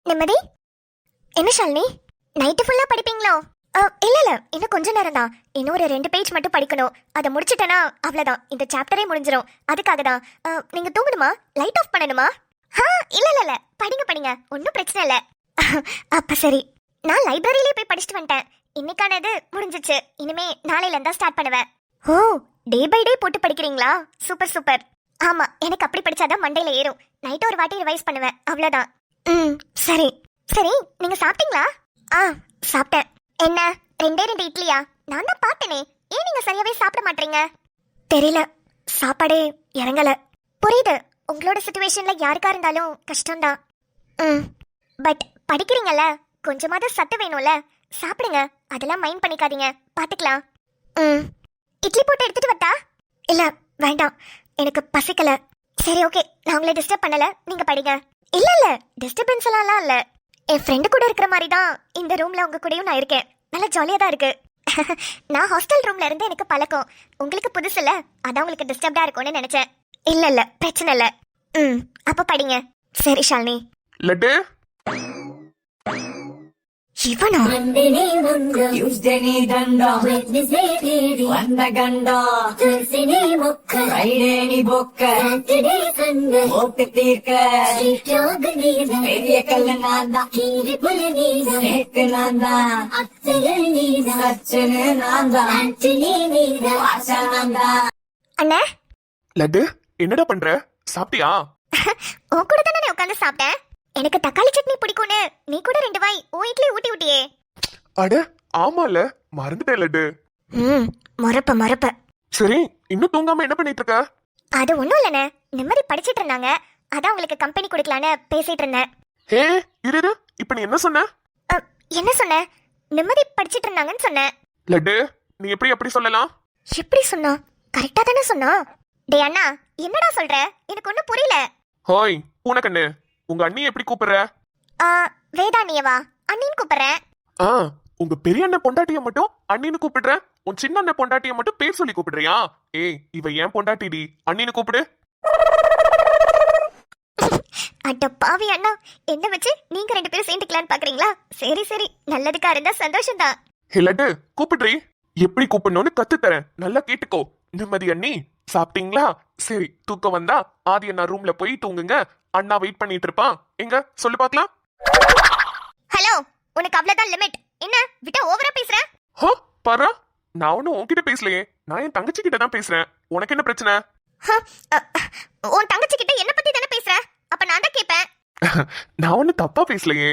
நிம்மதி, என்ன ஷாலினி, நைட்டு ஃபுல்லா படிப்பீங்களோ? இல்ல இன்னும் கொஞ்ச நேரம் தான். இன்னும் ஒரு 2 பேஜ் மட்டும் படிக்கணும். அதை முடிச்சிட்டேனா அவ்வளவுதான், இந்த சாப்டரே முடிஞ்சிடும். அதுக்காக தான். நீங்க தூங்கணுமா? லைட் ஆஃப் பண்ணணுமா? இல்ல படிங்க படிங்க, ஒன்றும் பிரச்சனை இல்லை. அப்ப சரி, நான் லைப்ரரியிலே போய் படிச்சுட்டு வந்துட்டேன். இன்னைக்கானது முடிஞ்சிச்சு. இனிமே நாளையில இருந்தா ஸ்டார்ட் பண்ணுவேன். ஓ, டே பை டே போட்டு படிக்கிறீங்களா? Super super. ஆமா, எனக்கு அப்படி படிச்சாதான் மண்டையில ஏறும். நைட் ஒரு வாட்டி ரிவைஸ் பண்ணுவேன், அவ்வளவுதான். சரி சரி, நீங்க சாப்பிட்டீங்களா? சாப்பிட்டேன். என்ன, 2 இட்லியா? நான் தான் பார்த்தேனே, ஏன் நீங்க சரியாவே சாப்பிட மாட்டீங்க? தெரியல, சாப்பாடே இறங்கல. புரியுது, உங்களோட சிச்சுவேஷன்ல யாருக்கா இருந்தாலும் கஷ்டம்தான். பட் படிக்கிறீங்கல்ல, கொஞ்சமாவது சத்து வேணும்ல, சாப்பிடுங்க. அதெல்லாம் மைண்ட் பண்ணிக்காதீங்க, பாத்துக்கலாம். இட்லி போட்டு எடுத்துட்டு வரட்டா? இல்ல வேண்டாம், எனக்கு பசிக்கல. சரி ஓகே, நான் உங்களை டிஸ்டர்ப் பண்ணல, நீங்க படிங்க. இல்ல டிஸ்டர்பன்ஸ் எல்லாம் இல்ல. என் ஃப்ரெண்டு கூட இருக்கிற மாதிரி தான் இந்த ரூம்ல உங்க கூடயும் நான் இருக்கேன். நல்லா ஜாலியா தான் இருக்கு. நான் ஹாஸ்டல் ரூம்ல இருந்து எனக்கு பழக்கம். உங்களுக்கு புதுசு இல்ல, அதான் உங்களுக்கு டிஸ்டர்ப்டா இருக்கும்னு நினைச்சேன். இல்ல பிரச்சனை இல்ல. அப்ப படிங்க. சரி ஷாலினி. லட்டு இவனா? Tuesday danda, Wednesday wanda ganda, Thursday mukka, Friday bokka, Saturday sanga, okke tirka, Shityoga needa, Periya kalla nanda, Kiri pula needa, Ekka nanda, Attaya needa, Sachana nanda, Antony needa, Asha nanda. அண்ணா, லட்டு என்னடா பண்ற? சாப்பிட்டியா? உன் கூட தானே உட்காந்து சாப்பிட்டேன். எனக்கு தக்காளி சட்னி பிடிக்கும்னு நீ கூட 2 வாய் உன் இட்லி ஊட்டி விட்டியே. அட ஆமால, மறந்துட்டேன் லட்டு. மறப்ப. சரி, இன்னும் தூங்காம என்ன பண்ணிட்டு இருக்க? அது ஒண்ணும் இல்லனே, நிம்மதி படிச்சிட்டு இருந்தாங்க, அதான் உங்களுக்கு கம்பெனி கொடுக்கலான்னு பேசிட்டு இருந்தேன். ஹே இரு, இப்ப நீ என்ன சொன்ன? என்ன சொன்ன? நிம்மதி படிச்சிட்டு இருந்தாங்கன்னு சொன்னேன். லட்டு, நீ அப்படி சொல்லலாம்? எப்படி சொன்னா? கரெக்டா தானே சொன்னா. டே அண்ணா, என்னடா சொல்ற? எனக்கு ஒண்ணும் புரியல. ஹோய் பூனக்கண்ணு, உங்க அண்ணி எப்படி கூப்பிடுற? வேதானியவா? அண்ணின்னு கூப்பிடுறேன். உங்க பெரிய அண்ணன் பொண்டாட்டிய மட்டும் அண்ணின்னு கூப்பிடுற, உன் சின்ன அண்ணன் பொண்டாட்டிய மட்டும் பேர் சொல்லி கூப்பிடுறியா? ஏய், இவ ஏன் பொண்டாட்டிடி, அண்ணின்னு கூப்பிடு. அட பாவி அண்ணா, என்ன வச்சு நீங்க 2 பேரும் சேர்ந்துக்கலான்னு பாக்குறீங்களா? சரி சரி, நல்லதுக்கா இருந்தா சந்தோஷம் தான். ஹே லட்டு, கூப்பிடுறீ, எப்படி கூப்பிடணும்னு கத்து தரேன், நல்லா கேட்டுக்கோ. நிம்மதி அண்ணி சாப்பிட்டீங்களா? சரி, தூக்கம் வந்தா ஆதி அண்ணா ரூம்ல போய் தூங்குங்க, அண்ணா வெயிட் பண்ணிட்டு இருப்பான். எங்க சொல்லு பாக்கலாம். ஹலோ, உனக்கு அவ்வளவுதான் லிமிட். என்ன விட்டா ஓவரா பேசுற? ஹோ பாரா, நான் ஒன்னும் உன்கிட்ட பேசலையே, நான் என் தங்கச்சி கிட்ட தான் பேசுறேன். உனக்கு என்ன பிரச்சனை? உன் தங்கச்சி கிட்ட என்ன பத்தி தானே பேசுற, அப்ப நான் தான் கேட்பேன். நான் ஒன்னும் தப்பா பேசலையே.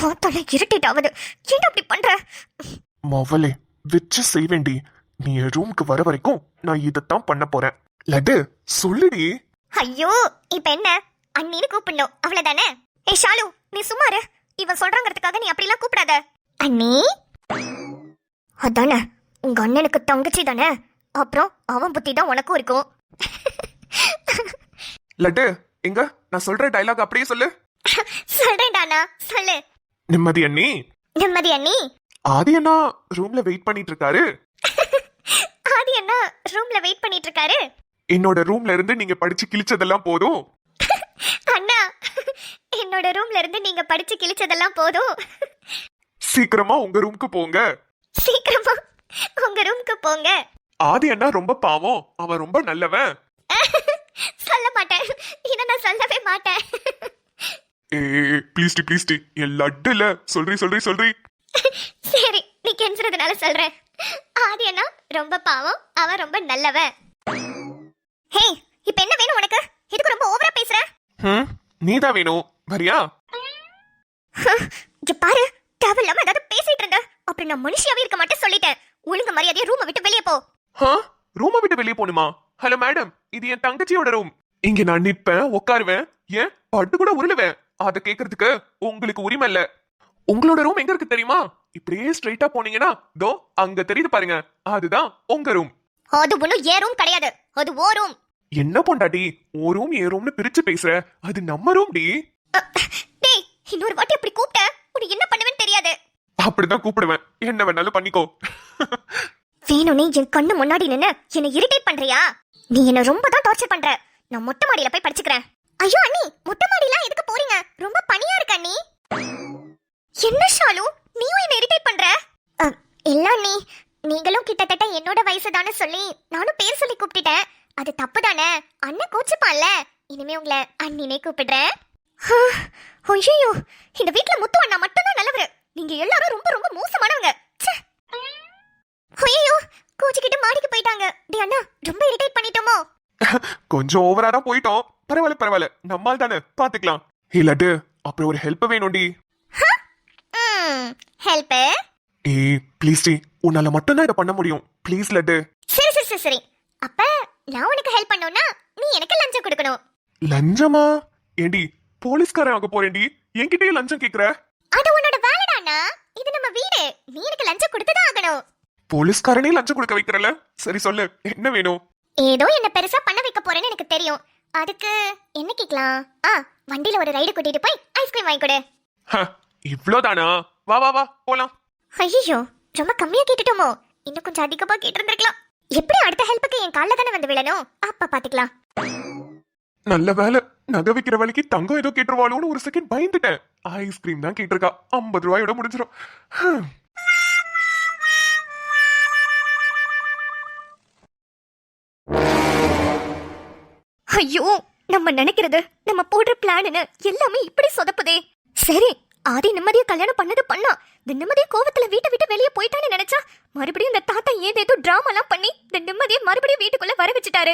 தோத்தல இருட்டிட் ஆகுது, ஏன் அப்படி பண்ற? மொவலே வச்சு செய்வேண்டி, நீ என் ரூமுக்கு வர வரைக்கும் நான் இதைத்தான் பண்ண போறேன். லட்டு சொல்லுடி. ஐயோ, இப்ப என்ன, அண்ணின்னு கூப்பிடணும் அவ்வளவுதானே? ஏய் ஷாலு, நீ சும்மா இரு. இவன் சொல்றாங்கிறதுக்காக நீ அப்படிலாம் கூப்பிடாத. அண்ணி அதானே, உங்க அண்ணனுக்கு தங்கச்சி தானே, அப்புறம் அவன் புத்தி தான் உனக்கும் இருக்கும். லட்டு எங்க, நான் சொல்ற டைலாக் அப்படியே சொல்லு. சொல்றேன்டானா, சொல்லு. நிம்மதி அண்ணி. நிம்மதி அண்ணி. ஆதி அண்ணா ரூம்ல வெயிட் பண்ணிட்டு இருக்காரு. ஆதி அண்ணா ரூம்ல வெயிட் பண்ணிட்டு இருக்காரு. என்னோட ரூம்ல இருந்து நீங்க படிச்சு கிழிச்சதெல்லாம் போதும். அண்ணா, என்னோட ரூம்ல இருந்து நீங்க படிச்சு கிழிச்சதெல்லாம் போதும். சீக்கிரமா உங்க ரூமுக்கு போங்க. சீக்கிரமா உங்க ரூமுக்கு போங்க. ஆதி அண்ணா ரொம்ப பாவம், அவன் ரொம்ப நல்லவன். சொல்ல மாட்டேன், இத நான் சொல்லவே மாட்டேன். ப்ளீஸ் என் லட்டுல சொல்றி. சரி, நீ கெஞ்சுறதுனால சொல்றேன். ஆதி அண்ணா ரொம்ப பாவம், அவன் ரொம்ப நல்லவன். ஹே, இப்போ என்ன வேணும் உனக்கு? இதுக்கு ரொம்ப ஓவரா பேசுற. நீதான் வேணும், வரியா? பாரு, தேவையில்லாம ஏதாவது பேசிட்டு இருந்த அப்புறம் நான் மனுஷியாவே இருக்க மாட்டேன் சொல்லிட்டேன். ஒழுங்கு மரியாதையா ரூமை விட்டு வெளியே போ. ரூமை விட்டு வெளியே போணுமா? ஹலோ மேடம், இது என் தங்கச்சியோட ரூம். இங்க நான் நிப்பேன், உட்காருவேன், ஏன் பட்டு கூட உருளுவேன். அதை கேக்குறதுக்கு உங்களுக்கு உரிமை இல்ல. உங்களோட ரூம் எங்க இருக்கு தெரியுமா? இப்படியே ஸ்ட்ரைட்டா போனீங்கன்னா தோ அங்க தெரியுது பாருங்க, அதுதான் உங்க ரூம். அது ஒண்ணும் ஏன் ரூம் கிடையாது, அது ஓ ரூம். என்ன பொண்டாட்டி, ஓ ரூம் ஏ ரூம்னு பிரிச்சு பேசுற? அது நம்ம ரூம் டி. டேய், இன்னொரு வாட்டி அப்படி கூப்பிட்ட உனக்கு என்ன பண்ணுவேன்னு தெரியாது. அப்படிதான் கூப்பிடுவேன், என்ன வேணாலும் பண்ணிக்கோ. வேணும்னே என் கண்ணு முன்னாடி நின்னு என்ன இரிட்டேட் பண்றியா? நீ என்ன ரொம்ப தான் டார்ச்சர் பண்ற. நான் மொட்டை மாடியில போய் படிச்சுக்கிறேன். ஐயோ அண்ணி, மொட்டை மாடிலாம் எதுக்கு போறீங்க? ரொம்ப பனியா இருக்கு. என்ன ஷாலு, நீயும் என்ன இரிட்டேட் பண்ற? இல்ல நீ, நீங்களும் கிட்டத்தட்ட என்னோட வயசு தானே சொல்லி நானும் பேர் சொல்லி கூப்பிட்டுட்டேன். அது தப்பு தானே, அண்ணன் கோச்சுப்பான்ல. இனிமே உங்களை அண்ணினே கூப்பிடுறேன். ஐயோ, இந்த வீட்ல முத்து அண்ணா மட்டும்தான் நல்லவரு, நீங்க எல்லாரும் ரொம்ப ரொம்ப மோசமானவங்க. ஐயோ, கோச்சிக்கிட்டு மாடிக்கு போயிட்டாங்க. டேய் அண்ணா, ரொம்ப இரிட்டேட் பண்ணிட்டோமோ? கொஞ்சம் ஓவரா தான் போயிட்டோம். பரவாயில்ல பரவாயில்ல, நம்மால் தானே, பாத்துக்கலாம். இல்லட்டு அப்புறம் ஒரு ஹெல்ப் வேணும்டி. ஹெல்ப்? ஏய் ப்ளீஸ் டி, உன்னால மட்டும்தான் இதை பண்ண முடியும். ப்ளீஸ் லட்டு. சரி சரி சரி சரி, அப்ப நான் உனக்கு ஹெல்ப் பண்ணனும்னா நீ எனக்கு லஞ்சம் கொடுக்கணும். லஞ்சமா? ஏண்டி போலீஸ்காரன் ஆக போறேன்டி, என்கிட்டயே லஞ்சம் கேக்குற? அது உன்னோட வேலைடானா, இது நம்ம வீடு, நீ எனக்கு லஞ்சம் கொடுத்துதான் ஆகணும். போலீஸ்காரனே லஞ்சம் கொடுக்க வைக்கிறல. சரி சொல்லு, என்ன வேணும்? ஏதோ என்ன பெருசா பண்ண வைக்க போறேன்னு எனக்கு தெரியும். அதுக்கு என்ன கேக்கலாம்? வண்டியில ஒரு ரைடு கூட்டிட்டு போய் ஐஸ்கிரீம் வாங்கி கொடு. இவ்ளோதானா? வா வா வா போலாம். ஐயோ, ரொம்ப கம்மியா கேட்டுட்டோமோ? இன்னும் கொஞ்சம் அதிகமா கேட்டிருந்திருக்கலாம். எப்படி அடுத்த ஹெல்ப்புக்கு என் கால்ல தானே வந்து விழணும், அப்ப பாத்துக்கலாம். நல்ல வேலை, நகை விக்கிற வேலைக்கு தங்கம் ஏதோ கேட்டுருவாளோன்னு ஒரு செகண்ட் பயந்துட்டேன். ஐஸ்கிரீம் தான் கேட்டிருக்கா, 50 ரூபாயோட முடிஞ்சிடும். ஐயோ, நம்ம நினைக்கிறது, நம்ம போடுற பிளான்னு எல்லாமே இப்படி சொதப்புதே. சரி, ஆதி நிம்மதியா கல்யாணம் பண்ணது பண்ணா, இந்த நிம்மதியா கோவத்துல வீட்டை விட்டு வெளியே போயிட்டான்னு நினைச்சா, மறுபடியும் இந்த தாத்தா ஏதேதோ டிராமா எல்லாம் பண்ணி இந்த நிம்மதியை மறுபடியும் வீட்டுக்குள்ள வர வச்சுட்டாரு.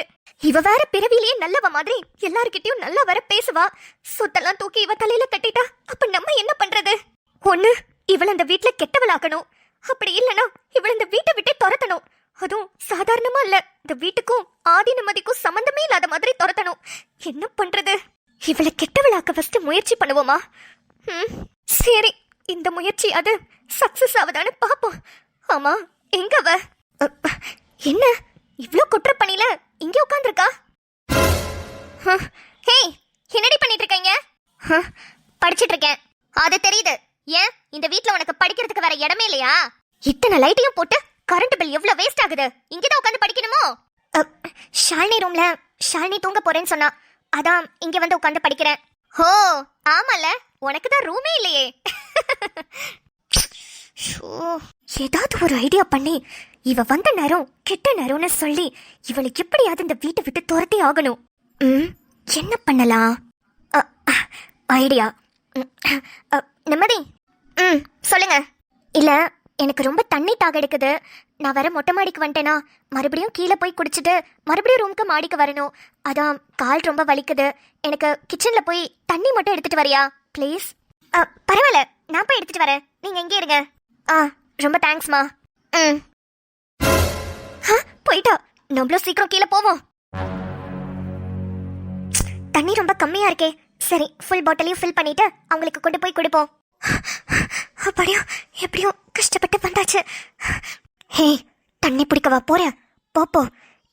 இவ வேற பிறவிலேயே நல்லவ மாதிரி எல்லார்கிட்டயும் நல்லா வர பேசுவா. சொத்தெல்லாம் தூக்கி இவ தலையில கட்டிட்டா, அப்ப நம்ம என்ன பண்றது? ஒண்ணு, இவள இந்த வீட்டுல கெட்டவளாக்கணும். அப்படி இல்லனா இவள இந்த வீட்டை விட்டே துரத்தணும். அதுவும் சாதாரணமா இல்ல, இந்த வீட்டுக்கும் ஆதி நிம்மதிக்கும் சம்பந்தமே இல்லாத மாதிரி துரத்தணும். என்ன பண்றது? இவளை கெட்டவளாக்க ஃபர்ஸ்ட் முயற்சி பண்ணுவோமா? சரி, இந்த முயற்சி அது சக்சஸ் ஆகுதான்னு பாப்போம். ஆமா, எங்க அவ? என்ன இவ்ளோ குற்ற பண்ணில இங்க உட்கார்ந்திருக்கா? ஹே, என்னடி பண்ணிட்டு இருக்கீங்க? படிச்சிட்டு இருக்கேன். அது தெரியுது. ஏன் இந்த வீட்ல உனக்கு படிக்கிறதுக்கு வேற இடமே இல்லையா? இத்தனை லைட்டையும் போட்டு கரண்ட் பில் எவ்வளவு வேஸ்ட் ஆகுது. இங்கதான் உட்கார்ந்து படிக்கணுமோ? ஷாலினி ரூம்ல ஷாலினி தூங்க போறேன்னு சொன்னா, அதான் இங்க வந்து உட்கார்ந்து படிக்கிறேன். ஓ ஆமால, உனக்கு தான் ரூமே இல்லையே. ஏதாவது ஒரு ஐடியா பண்ணி இவ வந்த நேரம் கெட்ட நேரம்னு சொல்லி இவளை எப்படியாவது இந்த வீட்டை விட்டு துரத்தி ஆகணும். என்ன பண்ணலாம்? ஐடியா. நிம்மதி, சொல்லுங்க. இல்ல, எனக்கு ரொம்ப தண்ணி தாக எடுக்குது. நான் வர மொட்டை மாடிக்கு வந்துட்டேனா மறுபடியும் கீழே போய் குடிச்சிட்டு மறுபடியும் ரூமுக்கு மாடிக்கு வரணும். அதான் கால் ரொம்ப வலிக்குது. எனக்கு கிச்சன்ல போய் தண்ணி மட்டும் எடுத்துட்டு வரியா ப்ளீஸ்? பரவாயில்ல, நான் போய் எடுத்துட்டு வரேன், நீங்க எங்கே இருங்க. ரொம்ப தேங்க்ஸ்மா. போயிட்டா, நம்மளும் சீக்கிரம் கீழே போவோம். தண்ணி ரொம்ப கம்மியா இருக்கே. சரி, ஃபுல் பாட்டிலையும் ஃபில் பண்ணிட்டு அவங்களுக்கு கொண்டு போய் கொடுப்போம். அப்படியோ எப்படியோ கஷ்டப்பட்டு வந்தாச்சு. ஹே, தண்ணி பிடிக்கவா போற? போப்போ,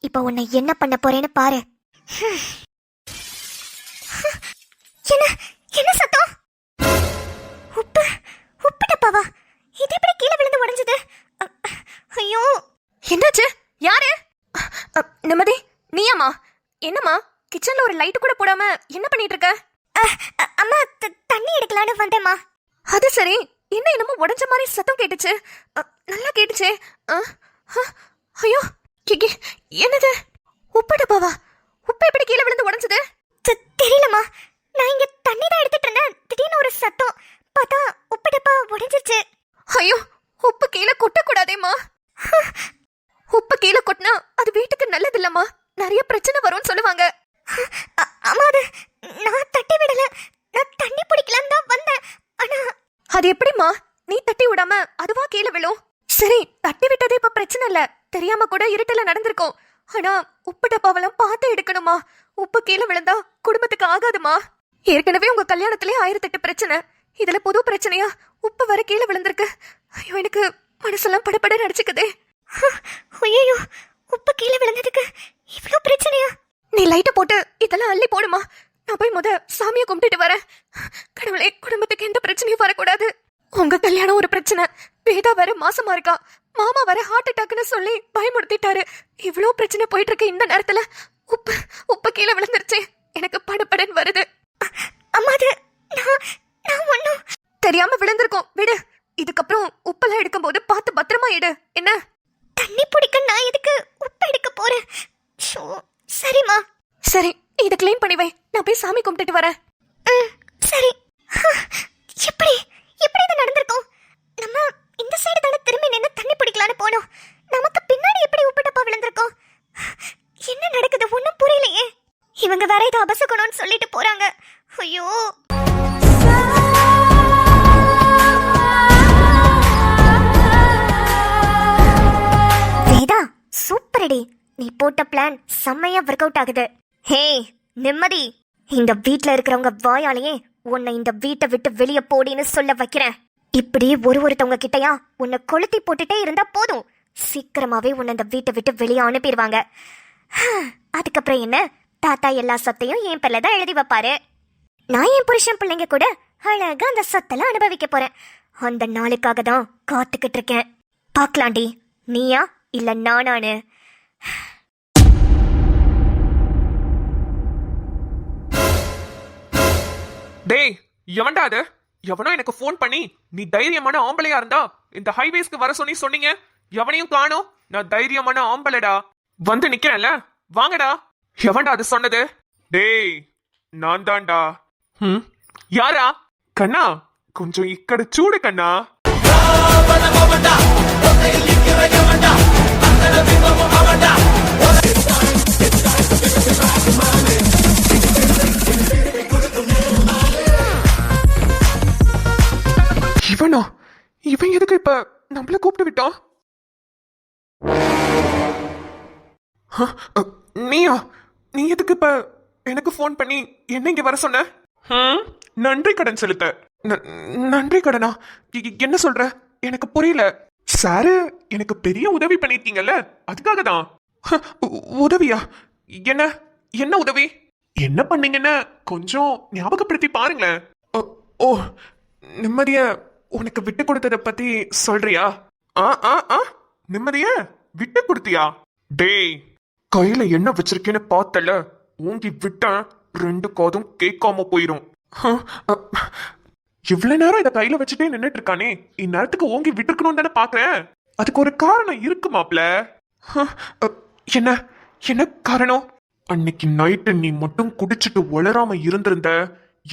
இப்போ உன்னை என்ன பண்ண போறேன்னு பாரு. என்ன என்ன சத்தம்? உப்பு உப்பு டப்பாவா? இது எப்படி கீழே விழுந்து உடைஞ்சது? ஐயோ, என்னாச்சு? யாரு? நிம்மதி, நீயாமா? என்னம்மா, கிச்சன்ல ஒரு லைட் கூட போடாம என்ன பண்ணிட்டு இருக்க? அம்மா, தண்ணி எடுக்கலான்னு வந்தேம்மா. அது சரி, என்ன என்னமோ உடைஞ்ச மாதிரி சத்தம் கேட்டுச்சு. நல்லா கேட்டுச்சே. ஐயோ, என்னது? உப்பு டப்பாவா? உப்பு எப்படி கீழே விழுந்து உடைஞ்சது? தெரியலம்மா, நான் இங்க தண்ணி தான் எடுத்துட்டு இருந்தேன். திடீர்னு ஒரு சத்தம், பார்த்தா உப்பு டப்பா உடைஞ்சிருச்சு. ஐயோ, உப்பு கீழே கொட்டக்கூடாதேம்மா. உப்பு கீழே கொட்டினா அது வீட்டுக்கு நல்லது இல்லம்மா, நிறைய பிரச்சனை வரும்னு சொல்லுவாங்க. அம்மா, அது நான் தட்டி விடல, நான் தண்ணி பிடிக்கலான்னு தான் வந்தேன். ஆனா அது எப்படிம்மா நீ தட்டி விடாம அதுவா கீழே விழும்? சரி, தட்டி விட்டதே இப்ப பிரச்சனை இல்ல, தெரியாம கூட இருட்டல நடந்திருக்கும். ஆனா உப்பு டப்பாவெல்லாம் பார்த்து எடுக்கணுமா? உப்பு கீழே விழுந்தா குடும்பத்துக்கு ஆகாதுமா. ஏற்கனவே உங்க கல்யாணத்திலே 1008 பிரச்சனை, இதுல புது பிரச்சனையா உப்பு வர கீழே விழுந்திருக்கு. ஐயோ, எனக்கு மனசெல்லாம் படப்பட நடிச்சுக்குதே. ஐயோ, உப்பு கீழே விழுந்ததுக்கு இவ்ளோ பிரச்சனையா? நீ லைட்ட போட்டு இதெல்லாம் அள்ளி போடுமா, நான் போய் முத சாமியை கும்பிட்டுட்டு வரேன். கடவுளே, குடும்பத்துக்கு எந்த பிரச்சனையும் வரக்கூடாது. உங்க கல்யாணம் ஒரு பிரச்சனை, வேதா வர மாசமா இருக்கா, மாமா வர ஹார்ட் அட்டாக்னு சொல்லி பயமுறுத்திட்டாரு. இவ்ளோ பிரச்சனை போயிட்டு இருக்கு. இந்த நேரத்துல உப்பு உப்பு கீழே விழுந்துருச்சு, எனக்கு படப்படன்னு வருது. அம்மா, அது நான் ஒண்ணும் தெரியாம விழுந்திருக்கோம், விடு. போயிட்டு வரேன். சரி. எப்படி எப்படி இது நடந்திருக்கும்? நம்ம இந்த சைடு தானே திரும்பி நின்று தண்ணி பிடிக்கலான்னு போனோம். நமக்கு பின்னாடி எப்படி உப்பு டப்பா விழுந்திருக்கும்? என்ன நடக்குது ஒன்றும் புரியலையே. இவங்க வேற ஏதோ அபசகுணம்னு சொல்லிட்டு போறாங்க. ஐயோ. வேதா சூப்பரடி. நீ போட்ட பிளான் செம்மையா ஒர்க் அவுட் ஆகுது. ஹே நிம்மதி, இந்த வீட்ல இருக்கிறவங்க வாயாலேயே உன்னை இந்த வீட்டை விட்டு வெளியே போடின்னு சொல்ல வைக்கிறேன். இப்படி ஒருத்தவங்க கிட்டயா உன்னை கொளுத்தி போட்டுட்டே இருந்தா போதும், சீக்கிரமாவே உன்னை இந்த வீட்டை விட்டு வெளியே அனுப்பிடுவாங்க. அதுக்கப்புறம் என்ன, தாத்தா எல்லா சொத்தையும் என் பேர்ல தான் எழுதி வைப்பாரு. நான் என் புருஷன் பிள்ளைங்க கூட அழகா அந்த சொத்தெல்லாம் அனுபவிக்க போறேன். அந்த நாளுக்காக தான் காத்துக்கிட்டு இருக்கேன். பாக்கலாண்டி, நீயா இல்ல நானானு. டேய், எவன்டா அது? எவனோ எனக்கு ஃபோன் பண்ணி நீ தைரியமான ஆம்பளையா இருந்தா இந்த ஹைவேஸ்க்கு வர சொன்னீங்க. எவனையும் காணோம். நான் தைரியமான ஆம்பளடா, வந்து நிக்கிறேன்ல, வாங்கடா. எவன்டா அது சொன்னது? டேய், நான் தான்டா. யாரா? கண்ணா, கொஞ்சம் இக்கட சூடு கண்ணா. இவன் எதுக்கு இப்ப நம்மள கூப்பிட்டு விட்டான்? நீயா? நீ எதுக்கு இப்ப எனக்கு போன் பண்ணி என்ன இங்க வர சொன்ன? நன்றி கடன் செலுத்த. நன்றி கடனா? என்ன சொல்ற? எனக்கு புரியல. சாரு எனக்கு பெரிய உதவி பண்ணிருக்கீங்கல்ல, அதுக்காக தான். உதவியா? என்ன என்ன உதவி? என்ன பண்ணீங்கன்னு கொஞ்சம் ஞாபகப்படுத்தி பாருங்களேன். ஓ, நிம்மதிய உனக்கு விட்டு கொடுத்தத பத்தி சொல்றியா? நிம்மதிய விட்டு கொடுத்தியா? டேய், கையில என்ன வச்சிருக்கேன்னு பார்த்தல, ஊங்கி விட்ட 2 காதும் கேட்காம போயிரும். இவ்வளவு நேரம் இத கையில வச்சுட்டே நின்னுட்டு இருக்கானே, இந்நேரத்துக்கு ஓங்கி விட்டுருக்கணும் தானே பாக்குறேன். அதுக்கு ஒரு காரணம் இருக்கு மாப்ள. என்ன என்ன காரணம்? அன்னைக்கு நைட்டு நீ மட்டும் குடிச்சிட்டு உளராம இருந்திருந்த,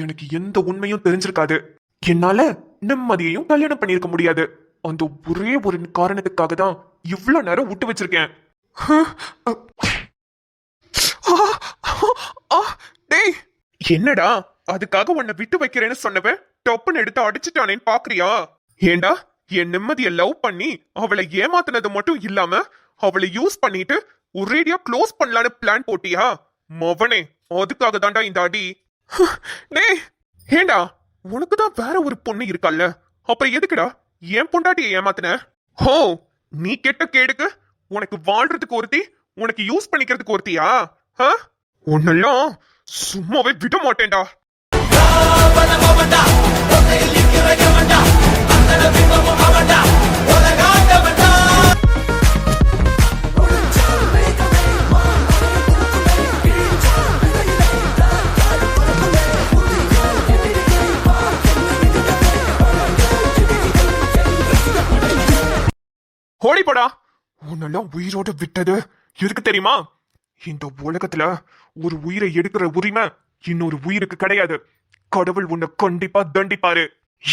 எனக்கு எந்த உண்மையும் தெரிஞ்சிருக்காது. என்னால நிம்மதியையும் கல்யாணம் பண்ணிருக்க முடியாது. அந்த ஒரே ஒரு காரணத்துக்காக தான் இவ்வளவு நேரம் விட்டு வச்சிருக்கேன். டேய், என்னடா அதுக்காக உன்னை விட்டு வைக்கிறேன்னு சொன்னவன் டப்புன்னு எடுத்து அடிச்சுட்டானேன்னு பாக்குறியா? ஏண்டா, என் நிம்மதியை லவ் பண்ணி அவளை ஏமாத்தினது மட்டும் இல்லாம அவளை யூஸ் பண்ணிட்டு ஒரேடியா க்ளோஸ் பண்ணலான்னு பிளான் போட்டியா? மவனே, அதுக்காக தான்டா இந்த அடி. டேய், ஏண்டா உனக்குதான் வேற ஒரு பொண்ணு இருக்கல்ல, அப்புறம் எதுக்குடா என் பொண்டாட்டியை ஏமாத்தின? ஹோ, நீ கெட்ட கேடுக்கு உனக்கு வாழ்றதுக்கு ஒருத்தி, உனக்கு யூஸ் பண்ணிக்கிறதுக்கு ஒருத்தியா? உன்னெல்லாம் சும்மாவே விட மாட்டேன்டா. ஓடிப்போடா. உன்னெல்லாம் உயிரோட விட்டது எதுக்கு தெரியுமா? இந்த உலகத்துல ஒரு உயிரை எடுக்கிற உரிமை இன்னொரு உயிருக்கு கிடையாது. கடவுள் உன்னை கண்டிப்பா தண்டிப்பாரு.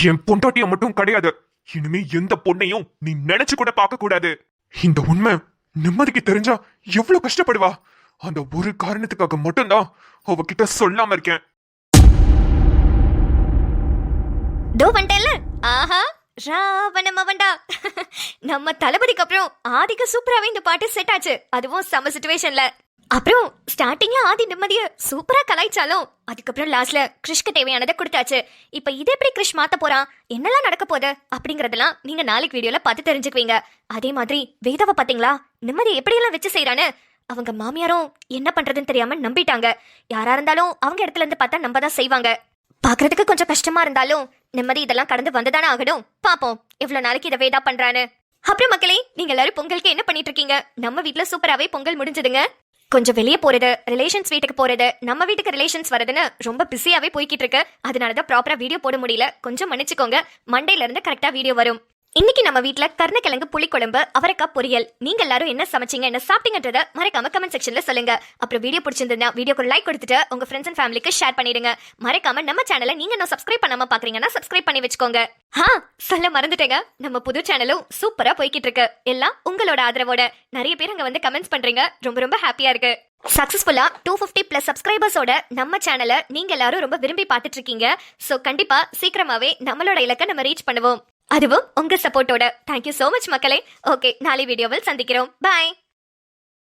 என் பொண்டாட்டிய மட்டும் கிடையாது, இனிமே எந்த பொண்ணையும் நீ நினைச்சு கூட பார்க்க கூடாது. இந்த உண்மை நிம்மதிக்கு தெரிஞ்சா எவ்வளவு கஷ்டப்படுவா. அந்த ஒரு காரணத்துக்காக மட்டும்தான் அவகிட்ட சொல்லாம இருக்கேன். ஆஹா, ராவணம் அவன்டா. நம்ம தளபதிக்கு அப்புறம் ஆதிக்கு சூப்பராவே இந்த பாட்டு செட் ஆச்சு, அதுவும் சம சிச்சுவேஷன்ல. அப்புறம் ஸ்டார்டிங்ல ஆதி நிம்மதிய சூப்பரா கலாய்ச்சாலும் அதுக்கப்புறம் லாஸ்ட்ல கிறிஷ்க்கு தேவையானதை கொடுத்தாச்சு. இப்ப இது எப்படி கிறிஷ் மாத்த போறான், என்னெல்லாம் நடக்க போகுது அப்படிங்கறதெல்லாம் நீங்க நாளைக்கு வீடியோல பார்த்து தெரிஞ்சுக்குவீங்க. அதே மாதிரி வேதாவை பாத்தீங்களா, நிம்மதி எப்படியெல்லாம் வச்சு செய்யறான்னு. அவங்க மாமியாரும் என்ன பண்றதுன்னு தெரியாம நம்பிட்டாங்க. யாரா இருந்தாலும் அவங்க இடத்துல இருந்து பார்த்தா நம்ம தான் செய்வாங்க. பாக்குறதுக்கு கொஞ்சம் கஷ்டமா இருந்தாலும் நிம்மதி இதெல்லாம் கடந்து வந்துதானே ஆகணும். பாப்போம் எவ்வளவு நாளைக்கு இதை வேதா பண்றான்னு. அப்புறம் மக்களே, நீங்க எல்லாரும் பொங்கலுக்கு என்ன பண்ணிட்டு இருக்கீங்க? நம்ம வீட்டுல சூப்பராவே பொங்கல் முடிஞ்சதுங்க. கொஞ்சம் வெளியே போறது, ரிலேஷன்ஸ் வீட்டுக்கு போறது, நம்ம வீட்டுக்கு ரிலேஷன்ஸ் வரதுன்னு ரொம்ப பிஸியாவே போய்கிட்டு இருக்கு. அதனாலதான் ப்ராப்பரா வீடியோ போட முடியல, கொஞ்சம் மன்னிச்சுக்கோங்க. மண்டேல இருந்து கரெக்டா வீடியோ வரும். இன்னைக்கு நம்ம வீட்ல கருணக்கிழங்கு புளிக்குழம்பு அவரைக்காய் பொரியல். நீங்க எல்லாரும் என்ன சமைச்சீங்க, என்ன சாப்பிட்டீங்கன்றத மறக்காம கமெண்ட் செக்ஷன்ல சொல்லுங்க. அப்புறம் வீடியோ பிடிச்சிருந்தா வீடியோக்கு லைக் கொடுத்துட்டு உங்க ஃப்ரெண்ட்ஸ் அண்ட் ஃபேமிலிக்கு ஷேர் பண்ணிடுங்க. மறக்காம நம்ம சேனலை நீங்க இன்னும் சப்ஸ்கிரைப் பண்ணாம பாக்குறீங்கன்னா சப்ஸ்கிரைப் பண்ணி வச்சுக்கோங்க. சொல்ல மறந்துட்டேங்க, நம்ம புது சேனலும் சூப்பரா போய்கிட்டு இருக்கு. எல்லாம் உங்களோட ஆதரவோட. நிறைய பேர் அங்க வந்து கமெண்ட்ஸ் பண்றீங்க, ரொம்ப ரொம்ப ஹாப்பியா இருக்கு. சக்சஸ்ஃபுல்லா 250+ சப்ஸ்கிரைபர்ஸோட நம்ம சேனலை நீங்க எல்லாரும் ரொம்ப விரும்பி பார்த்துட்டு இருக்கீங்க. சோ கண்டிப்பா சீக்கிரமாவே நம்மளோட இலக்கை நம்ம ரீச் பண்ணுவோம். அதுவும் உங்க சப்போர்ட்டோட. தேங்க்யூ சோ மச் மக்களே. ஓகே, நாளை வீடியோவில் சந்திக்கிறோம். பாய்.